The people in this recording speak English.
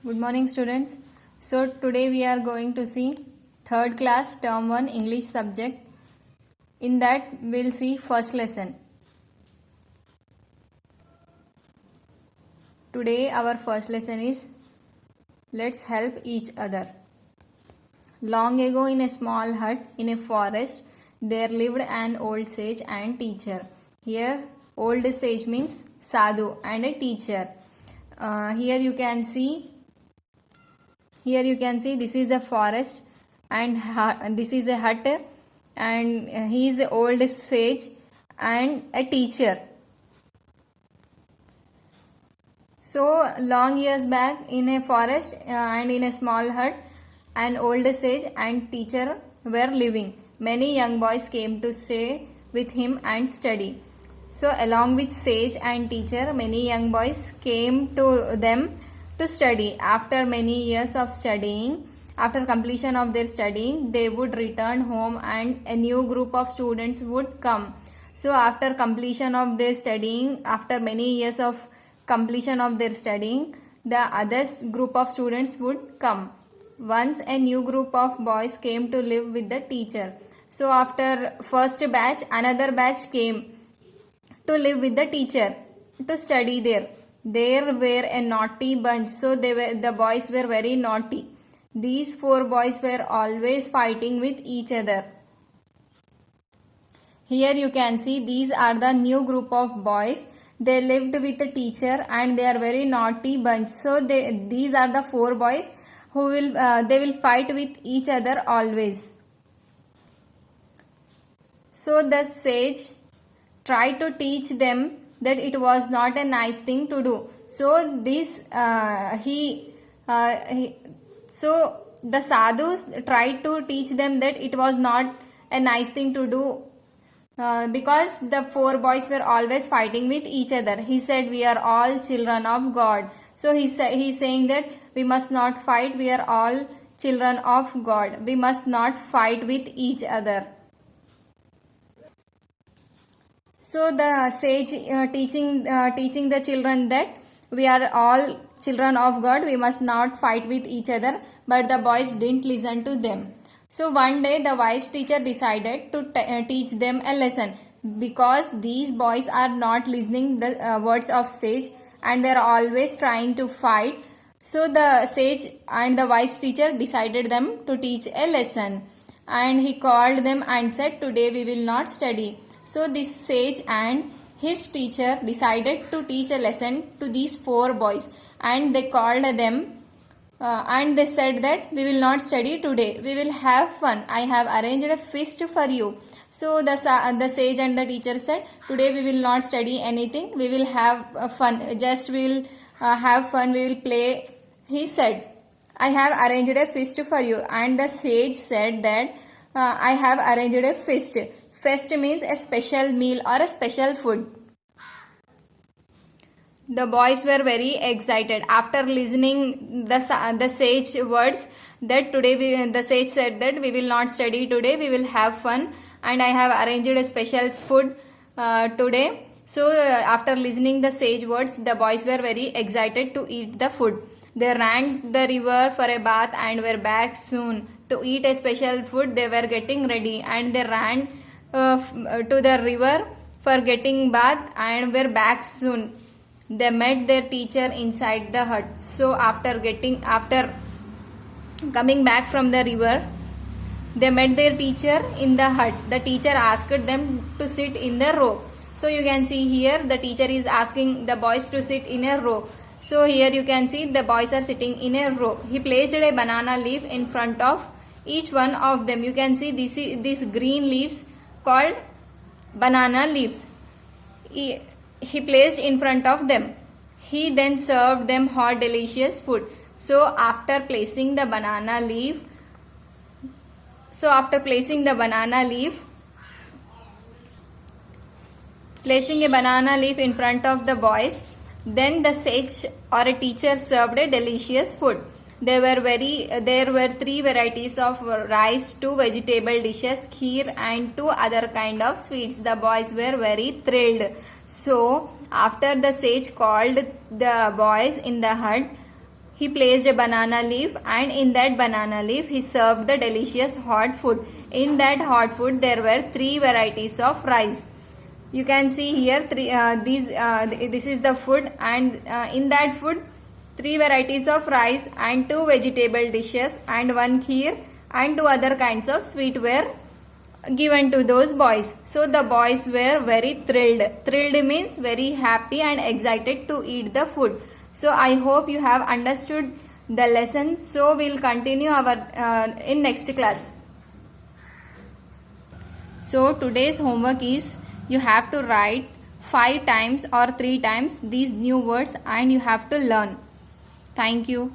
Good morning, students. So today we are going to see third class term 1 English subject. In that we'll see first lesson. Today our first lesson is let's help each other. Long ago in a small hut in a forest there lived an old sage and teacher. Here old sage means sadhu and a teacher. Here you can see this is a forest and this is a hut, and he is the old sage and a teacher. So long years back in a forest and in a small hut, an old sage and teacher were living. Many young boys came to stay with him and study. So along with sage and teacher, many young boys came to them to study. After many years of studying, after completion of their studying, they would return home and a new group of students would come. So after completion of their studying, after many years of completion of their studying, the other group of students would come. Once a new group of boys came to live with the teacher. So after first batch, another batch came to live with the teacher to study there. There were a naughty bunch, so the boys were very naughty. These 4 boys were always fighting with each other. Here you can see these are the new group of boys. They lived with the teacher and they are very naughty bunch. So these are the 4 boys who they will fight with each other always. So the sage tried to teach them that it was not a nice thing to do. So so the sadhus tried to teach them that it was not a nice thing to do because the 4 boys were always fighting with each other. He said, we are all children of God. So he's saying that we must not fight. We are all children of God. We must not fight with each other. So the sage teaching the children that we are all children of God, we must not fight with each other, but the boys didn't listen to them. So one day the wise teacher decided to teach them a lesson because these boys are not listening the words of sage and they are always trying to fight. So the sage and the wise teacher decided them to teach a lesson, and he called them and said, today we will not study. So this sage and his teacher decided to teach a lesson to these 4 boys, and they called them and they said that we will not study today, we will have fun. I have arranged a feast for you. So the sage and the teacher said, today we will not study anything, we will have fun, just we will have fun, we will play. He said, I have arranged a feast for you, and the sage said that I have arranged a feast. Feast means a special meal or a special food. The boys were very excited after listening the sage words that today the sage said that we will not study today, we will have fun, and I have arranged a special food today. So after listening the sage words, the boys were very excited to eat the food. They ran the river for a bath and were back soon. To eat a special food, they were getting ready and they ran to the river for getting bath and were back soon. They met their teacher inside the hut. So after coming back from the river, they met their teacher in the hut. The teacher asked them to sit in the row. So you can see here the teacher is asking the boys to sit in a row. So here you can see the boys are sitting in a row. He placed a banana leaf in front of each one of them. You can see these green leaves called banana leaves. He placed in front of them. He then served them hot delicious food. So after placing the banana leaf, placing a banana leaf in front of the boys, then the sage or a teacher served a delicious food. There were 3 varieties of rice, 2 vegetable dishes, kheer and 2 other kind of sweets. The boys were very thrilled. So after the sage called the boys in the hut, he placed a banana leaf, and in that banana leaf he served the delicious hot food. In that hot food there were 3 varieties of rice. You can see here this is the food, and in that food 3 varieties of rice and 2 vegetable dishes and 1 kheer and 2 other kinds of sweet were given to those boys. So the boys were very thrilled. Thrilled means very happy and excited to eat the food. So I hope you have understood the lesson. So we'll continue our in next class. So today's homework is you have to write 5 times or 3 times these new words and you have to learn. Thank you.